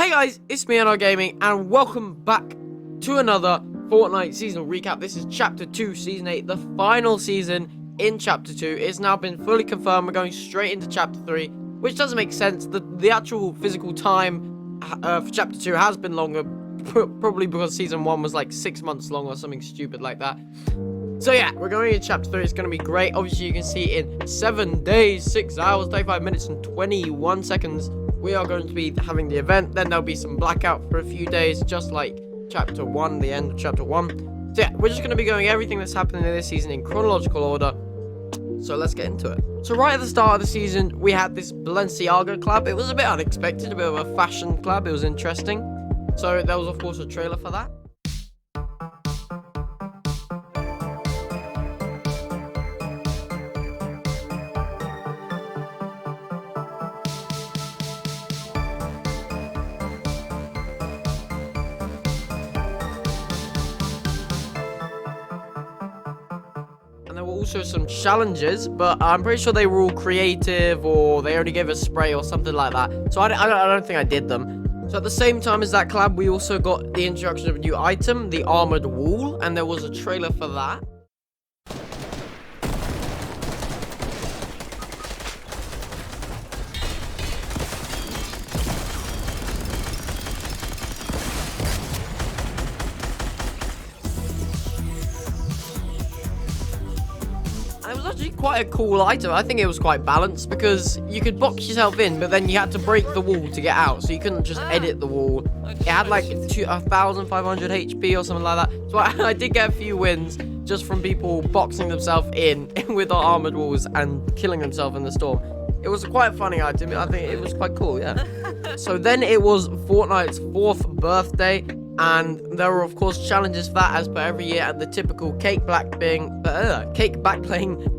Hey guys, it's me NR Gaming, and welcome back to another Fortnite seasonal recap. This is Chapter 2, Season 8, the final season in Chapter 2. It's now been fully confirmed. We're going straight into Chapter 3, which doesn't make sense. The actual physical time for Chapter 2 has been longer, probably because Season 1 was like 6 months long or something stupid like that. So yeah, we're going into Chapter 3. It's going to be great. Obviously, you can see in 7 days, 6 hours, 35 minutes, and 21 seconds, we are going to be having the event. Then there'll be some blackout for a few days, just like Chapter 1, the end of Chapter 1. So yeah, we're just going to be going everything that's happening in this season in chronological order. So let's get into it. So right at the start of the season, we had this Balenciaga collab. It was a bit unexpected, a bit of a fashion collab. It was interesting. So there was, of course, a trailer for that. And there were also some challenges, but I'm pretty sure they were all creative, or they only gave a spray or something like that. So I don't think I did them. So at the same time as that collab, we also got the introduction of a new item, the armored wall, and there was a trailer for that. It was actually quite a cool item. I think it was quite balanced because you could box yourself in, but then you had to break the wall to get out, so you couldn't just edit the wall. It had like 1,500 HP or something like that. So I did get a few wins just from people boxing themselves in with our armored walls and killing themselves in the storm. It was quite a funny item. I think it was quite cool, yeah. So then it was Fortnite's 4th birthday. And there were, of course, challenges for that as per every year, and the typical cake backbling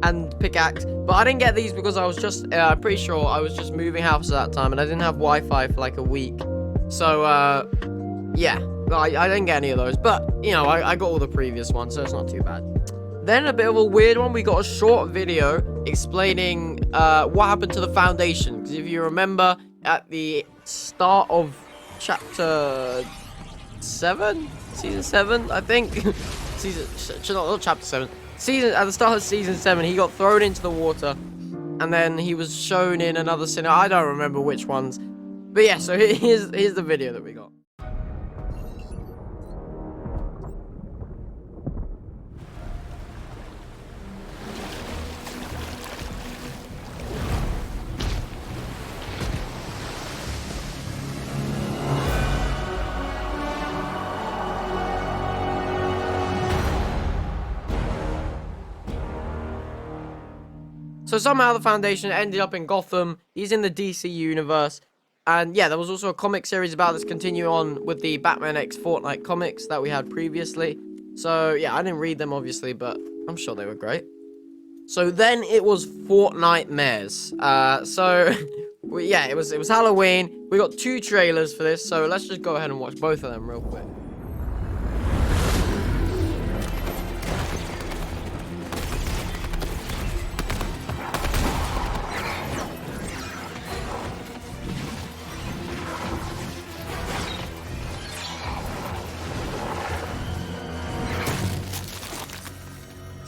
and pickaxe. But I didn't get these because I was just, I'm pretty sure I was just moving house at that time, and I didn't have Wi-Fi for like a week. So, yeah, I didn't get any of those. But, you know, I got all the previous ones, so it's not too bad. Then a bit of a weird one, we got a short video explaining what happened to the Foundation. Because if you remember, at the start of Chapter 7, season 7, I think. Not chapter 7. At the start of season 7, he got thrown into the water, and then he was shown in another scenario. I don't remember which ones, but yeah. So here's the video that we got. So somehow the Foundation ended up in Gotham. He's in the DC universe. And yeah, there was also a comic series about this, continue on with the Batman x Fortnite comics that we had previously. So yeah, I didn't read them obviously, but I'm sure they were great. So then it was Fortnite Mares. Yeah, it was Halloween. We got 2 trailers for this, so let's just go ahead and watch both of them real quick.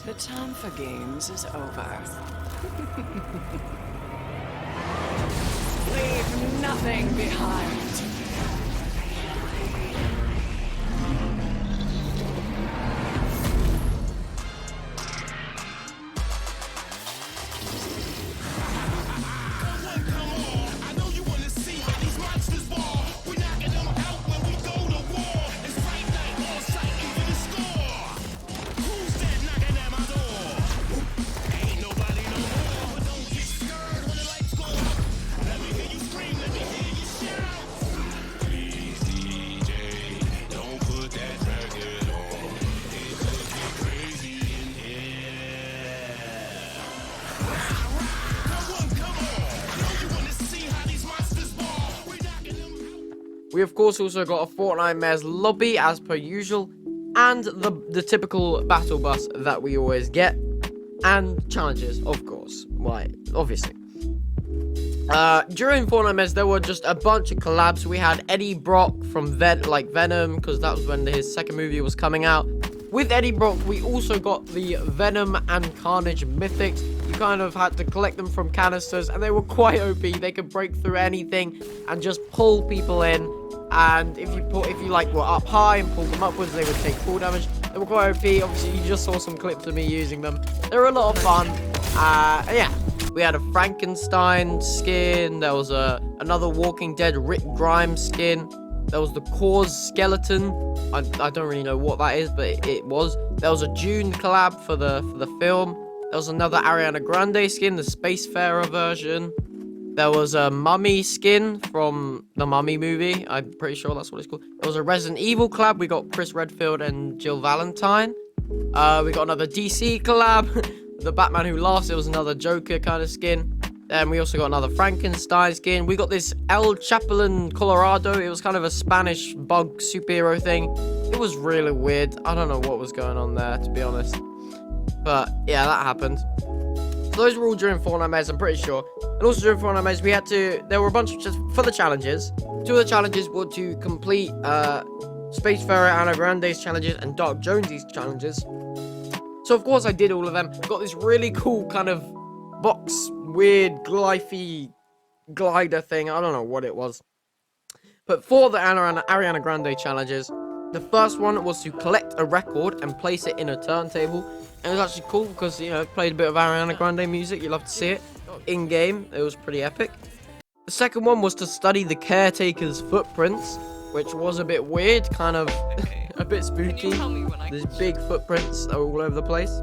The time for games is over. Leave nothing behind. We, of course, also got a Fortnite Mares lobby, as per usual, and the typical battle bus that we always get, and challenges, of course. Why? Obviously. During Fortnite Mess, there were just a bunch of collabs. We had Eddie Brock from Venom, because that was when his second movie was coming out. With Eddie Brock, we also got the Venom and Carnage mythics. You kind of had to collect them from canisters, and they were quite OP. They could break through anything and just pull people in. And if you like were up high and pulled them upwards, they would take full damage. They were quite OP. Obviously, you just saw some clips of me using them. They were a lot of fun. Yeah. We had a Frankenstein skin. There was another Walking Dead Rick Grimes skin. There was the Cause skeleton. I don't really know what that is, but it was. There was a June collab for the film. There was another Ariana Grande skin, the Spacefarer version. There was a Mummy skin from the Mummy movie. I'm pretty sure that's what it's called. There was a Resident Evil collab. We got Chris Redfield and Jill Valentine. We got another DC collab. The Batman Who Laughs. It was another Joker kind of skin. Then we also got another Frankenstein skin. We got this El Chapulín Colorado. It was kind of a Spanish bug superhero thing. It was really weird. I don't know what was going on there, to be honest. But yeah, that happened. So those were all during Fortnite Mez, I'm pretty sure. And also during Fortnite Mez, there were a bunch of just for the challenges. Two of the challenges were to complete Spacefarer Ana Grande's challenges and Dark Jonesy's challenges. So of course I did all of them. Got this really cool kind of box, weird, glifey glider thing. I don't know what it was. But for the Ariana Grande challenges, the first one was to collect a record and place it in a turntable. And it was actually cool because, you know, it played a bit of Ariana Grande music. You love to see it in-game. It was pretty epic. The second one was to study the caretaker's footprints, which was a bit weird, kind of a bit spooky. There's big footprints all over the place.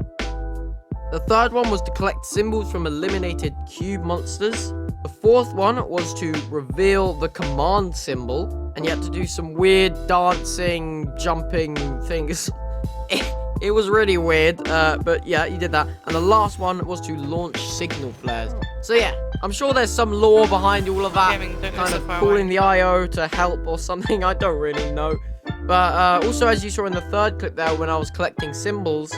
The third one was to collect symbols from eliminated cube monsters. The fourth one was to reveal the command symbol, and you had to do some weird dancing, jumping things. It was really weird, but yeah, you did that. And the last one was to launch signal flares. So yeah, I'm sure there's some lore behind all of that, kind of calling the IO to help or something. I don't really know. But also, as you saw in the third clip there, when I was collecting symbols,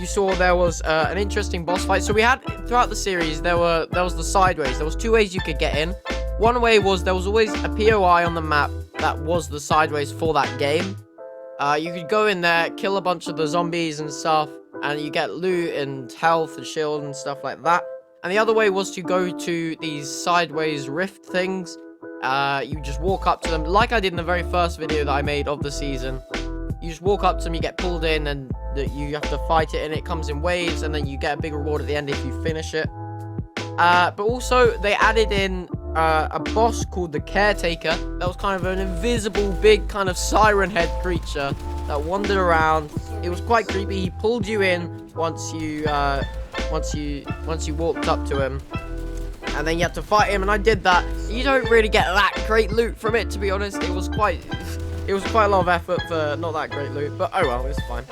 you saw there was an interesting boss fight. So we had, throughout the series, there was the sideways. There was two ways you could get in. One way was there was always a POI on the map that was the sideways for that game. You could go in there, kill a bunch of the zombies and stuff, and you get loot and health and shield and stuff like that. And the other way was to go to these sideways rift things. You just walk up to them, like I did in the very first video that I made of the season. You just walk up to them, you get pulled in, and you have to fight it, and it comes in waves, and then you get a big reward at the end if you finish it. But also, they added in a boss called the Caretaker. That was kind of an invisible, big kind of siren head creature that wandered around. It was quite creepy. He pulled you in once you walked up to him, and then you had to fight him. And I did that. You don't really get that great loot from it, to be honest. It was quite a lot of effort for not that great loot. But oh well, it's fine.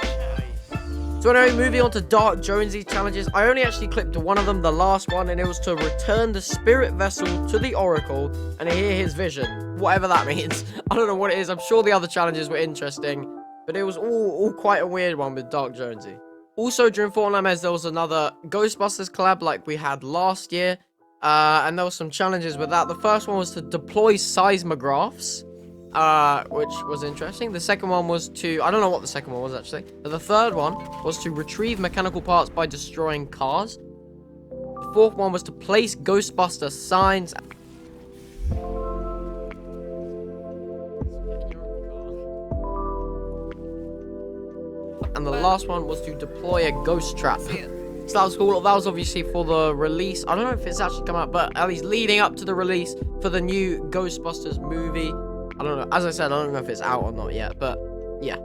So anyway, moving on to Dark Jonesy's challenges. I only actually clipped one of them, the last one, and it was to return the spirit vessel to the Oracle and hear his vision. Whatever that means. I don't know what it is. I'm sure the other challenges were interesting, but it was all quite a weird one with Dark Jonesy. Also, during Fortnite Mez, there was another Ghostbusters collab like we had last year, and there were some challenges with that. The first one was to deploy seismographs, which was interesting. The second one was to, I don't know what the second one was actually, but the third one was to retrieve mechanical parts by destroying cars. The fourth one was to place Ghostbuster signs. And the last one was to deploy a ghost trap. So that was cool. That was obviously for the release. I don't know if it's actually come out, but at least leading up to the release for the new Ghostbusters movie. I don't know. As I said, I don't know if it's out or not yet, but yeah.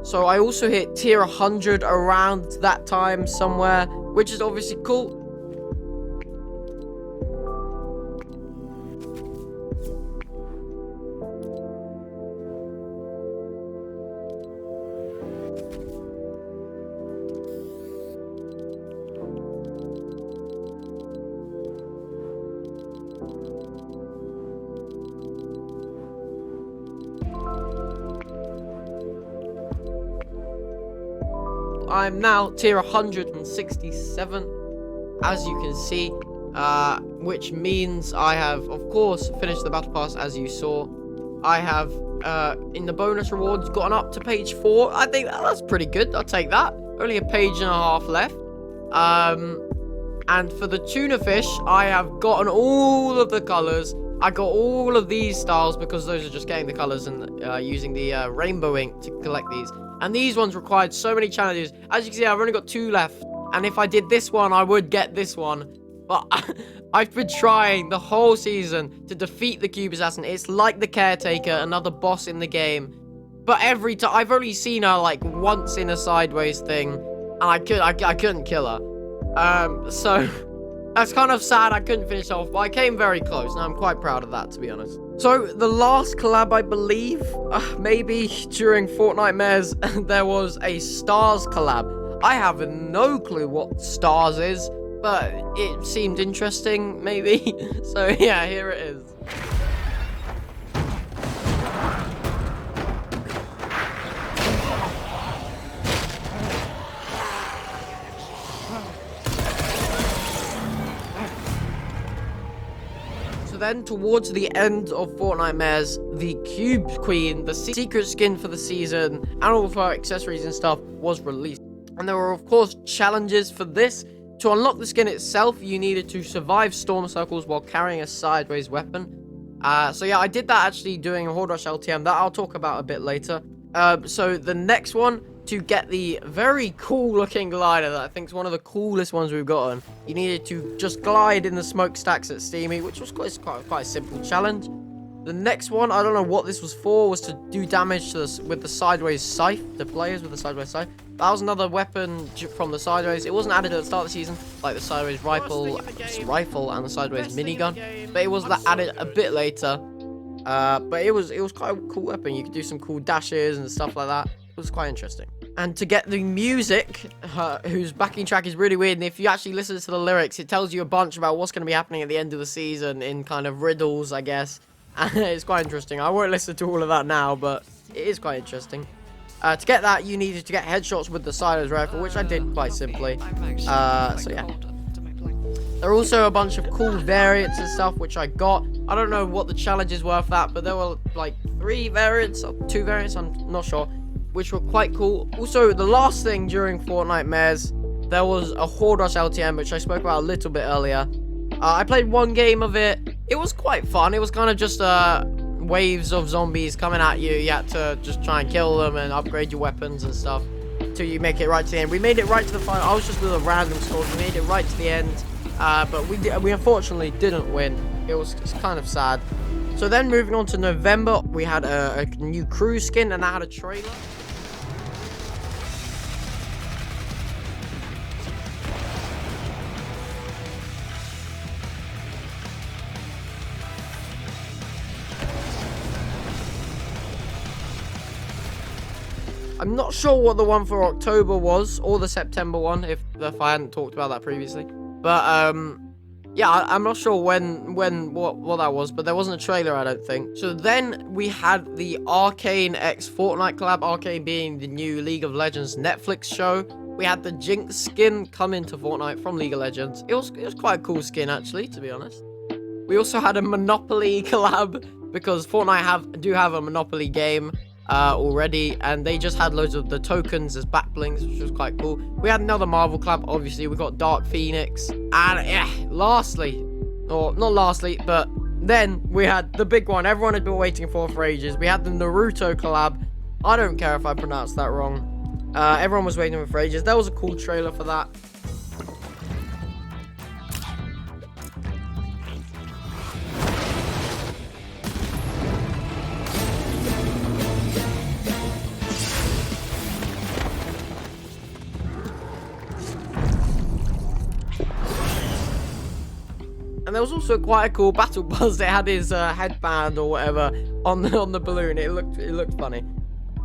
So I also hit tier 100 around that time somewhere, which is obviously cool. I'm now tier 167, as you can see. which means I have, of course, finished the battle pass as you saw. I have, in the bonus rewards, gotten up to page 4. I think that's pretty good. I'll take that. Only a page and a half left. And for the tuna fish, I have gotten all of the colors. I got all of these styles because those are just getting the colors and using the rainbow ink to collect these. And these ones required so many challenges. As you can see, I've only got 2 left. And if I did this one, I would get this one. But I've been trying the whole season to defeat the Cube Assassin. It's like the Caretaker, another boss in the game. But every time, I've only seen her like once in a sideways thing. And I couldn't kill her. So that's kind of sad I couldn't finish off. But I came very close. And I'm quite proud of that, to be honest. So the last collab, I believe, maybe during Fortnite Mares, there was a Stars collab. I have no clue what Stars is. But it seemed interesting, maybe. So yeah, here it is. So then, towards the end of Fortnite Mares, the Cube Queen, the secret skin for the season, and all of her accessories and stuff was released. And there were, of course, challenges for this. To unlock the skin itself, you needed to survive storm circles while carrying a sideways weapon. So yeah, I did that actually doing a Horde Rush LTM. That I'll talk about a bit later. So the next one, to get the very cool looking glider that I think is one of the coolest ones we've gotten, you needed to just glide in the smokestacks at Steamy, which was quite a simple challenge. The next one, I don't know what this was for, was to do damage to with the sideways scythe, to players with the sideways scythe. That was another weapon from the sideways. It wasn't added at the start of the season, like the sideways rifle and the sideways minigun, but it was added a bit later. But it was quite a cool weapon. You could do some cool dashes and stuff like that. It was quite interesting. And to get the music, whose backing track is really weird, and if you actually listen to the lyrics, it tells you a bunch about what's going to be happening at the end of the season in kind of riddles, I guess. And it's quite interesting. I won't listen to all of that now, but it is quite interesting. To get that, you needed to get headshots with the sideways rifle, which I did quite simply. So yeah. There are also a bunch of cool variants and stuff, which I got. I don't know what the challenges were for that, but there were like 3 variants, or 2 variants, I'm not sure, which were quite cool. Also, the last thing during Fortnite Mares, there was a Horde Rush LTM, which I spoke about a little bit earlier. I played 1 game of it. It was quite fun. It was kind of just waves of zombies coming at you. You had to just try and kill them and upgrade your weapons and stuff till you make it right to the end. We made it right to the final. I was just with a random score. We made it right to the end, but we unfortunately didn't win. It's kind of sad. So then moving on to November, we had a new crew skin, and that had a trailer. I'm not sure what the one for October was, or the September one, if I hadn't talked about that previously. But, yeah, I'm not sure what that was, but there wasn't a trailer, I don't think. So then we had the Arcane X Fortnite collab, Arcane being the new League of Legends Netflix show. We had the Jinx skin come into Fortnite from League of Legends. It was quite a cool skin, actually, to be honest. We also had a Monopoly collab, because Fortnite do have a Monopoly game already, and they just had loads of the tokens as back blings, which was quite cool. We had another Marvel collab, obviously. We got Dark Phoenix, and yeah, lastly, or not lastly, but then we had the big one everyone had been waiting for ages. We had the Naruto collab. I don't care if I pronounced that wrong. Everyone was waiting for ages. There was a cool trailer for that. And there was also quite a cool battle buzz. It had his headband or whatever on the balloon. It looked funny.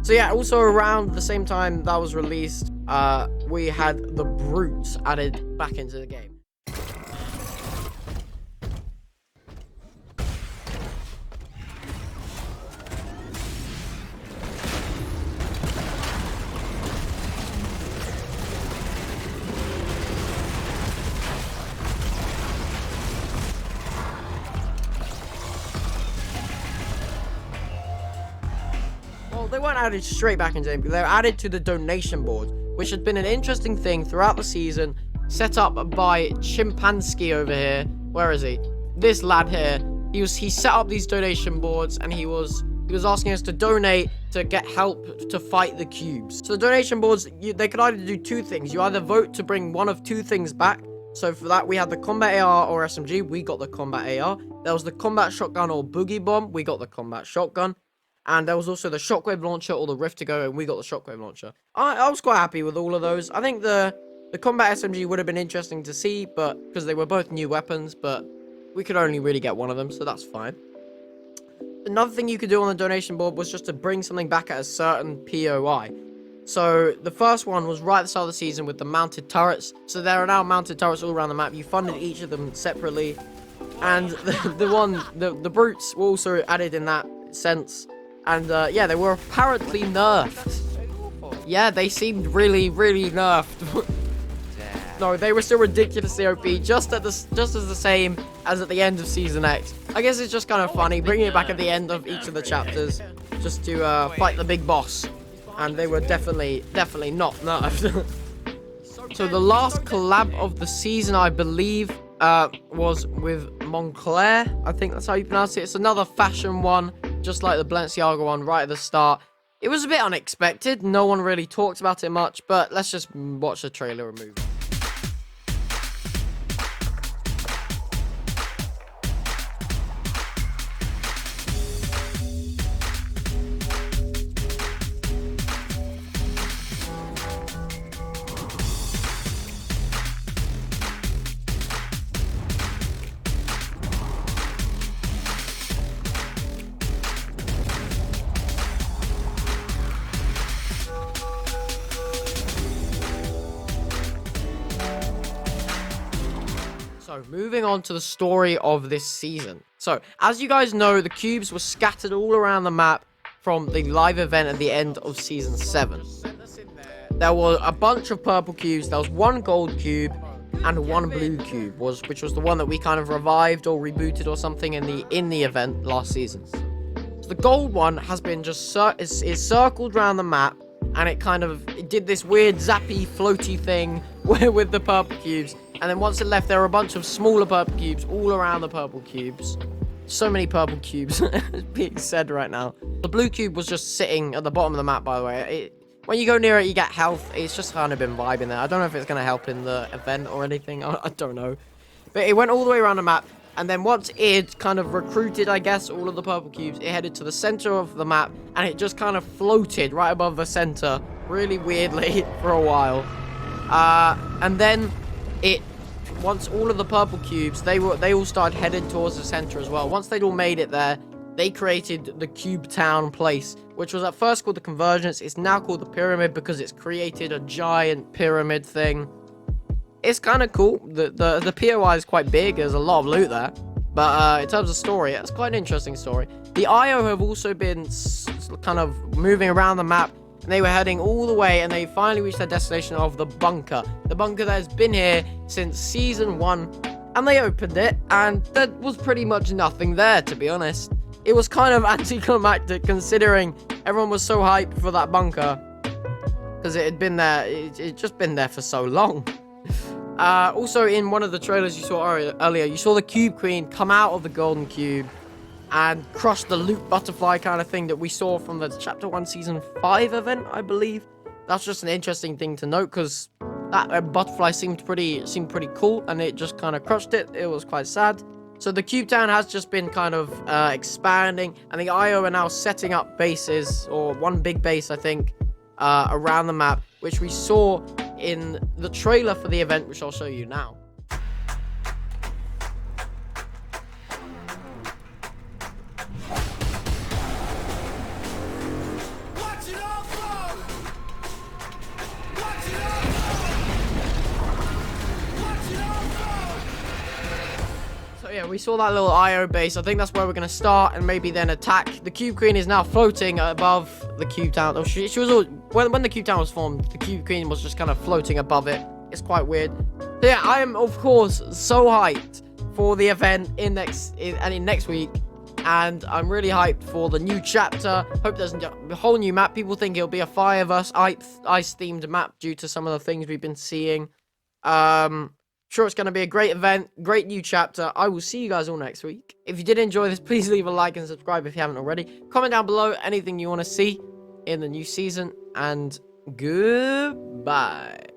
So yeah, also around the same time that was released, we had the Brutes added back into the game. Well, they weren't added straight back into game. They were added to the donation board, which had been an interesting thing throughout the season, set up by Chimpanski over here. Where is he? This lad here. He set up these donation boards, and he was asking us to donate to get help to fight the cubes. So the donation boards, they could either do two things. You either vote to bring one of two things back. So for that, we had the combat AR or SMG. We got the combat AR. There was the combat shotgun or boogie bomb. We got the combat shotgun. And there was also the shockwave launcher or the rift to go, and we got the shockwave launcher. I was quite happy with all of those. I think the combat SMG would have been interesting to see, but because they were both new weapons, but we could only really get one of them, so that's fine. Another thing you could do on the donation board was just to bring something back at a certain POI. So the first one was right at the start of the season with the mounted turrets. So there are now mounted turrets all around the map. You funded each of them separately, and the brutes were also added in that sense. And yeah, they were apparently nerfed. Yeah, they seemed really, really nerfed. No, they were still ridiculously OP, just as the same as at the end of Season X. I guess it's just kind of funny, bringing it back at the end of each of the chapters, just to fight the big boss. And they were definitely not nerfed. So the last collab of the season, I believe, was with Montclair. I think that's how you pronounce it. It's another fashion one, just like the Balenciaga one right at the start. It was a bit unexpected. No one really talked about it much, but let's just watch the trailer and move on. So, moving on to the story of this season. So, as you guys know, the cubes were scattered all around the map from the live event at the end of Season 7. There were a bunch of purple cubes, there was one gold cube, and one blue cube, which was the one that we kind of revived or rebooted or something in the event last season. So, the gold one has been just is circled around the map, and it did this weird zappy floaty thing with the purple cubes. And then once it left, there were a bunch of smaller purple cubes all around the purple cubes. So many purple cubes being said right now. The blue cube was just sitting at the bottom of the map, by the way. When you go near it, you get health. It's just kind of been vibing there. I don't know if it's going to help in the event or anything. I don't know. But it went all the way around the map. And then once it kind of recruited, I guess, all of the purple cubes, it headed to the center of the map. And it just kind of floated right above the center really weirdly for a while. And then once all of the purple cubes, they all started headed towards the center as well. Once they'd all made it there, they created the Cube Town place, which was at first called the Convergence. It's now called the Pyramid because it's created a giant pyramid thing. It's kind of cool. The POI is quite big. There's a lot of loot there. But in terms of story, it's quite an interesting story. The IO have also been kind of moving around the map. And they were heading all the way, and they finally reached their destination of the bunker. The bunker that has been here since Season 1. And they opened it, and there was pretty much nothing there, to be honest. It was kind of anticlimactic, considering everyone was so hyped for that bunker. Because it had been there, it just been there for so long. Also, in one of the trailers you saw earlier, you saw the Cube Queen come out of the golden cube and crush the loot butterfly kind of thing that we saw from the Chapter 1 Season 5 event, I believe. That's just an interesting thing to note, because that butterfly seemed pretty cool, and it just kind of crushed it. It was quite sad. So the Cube Town has just been kind of expanding, and the IO are now setting up bases, or one big base, I think, around the map, which we saw in the trailer for the event, which I'll show you now. Yeah, we saw that little IO base. I think that's where we're going to start and maybe then attack. The Cube Queen is now floating above the Cube Town. Oh, she was all, when the Cube Town was formed, the Cube Queen was just kind of floating above it. It's quite weird. So yeah, I am, of course, so hyped for the event in next week. and I'm really hyped for the new chapter. Hope there's a whole new map. People think it'll be a Fireverse ice-themed map due to some of the things we've been seeing. Sure, it's going to be a great event, great new chapter. I will see you guys all next week. If you did enjoy this, please leave a like and subscribe if you haven't already. Comment down below anything you want to see in the new season, and goodbye.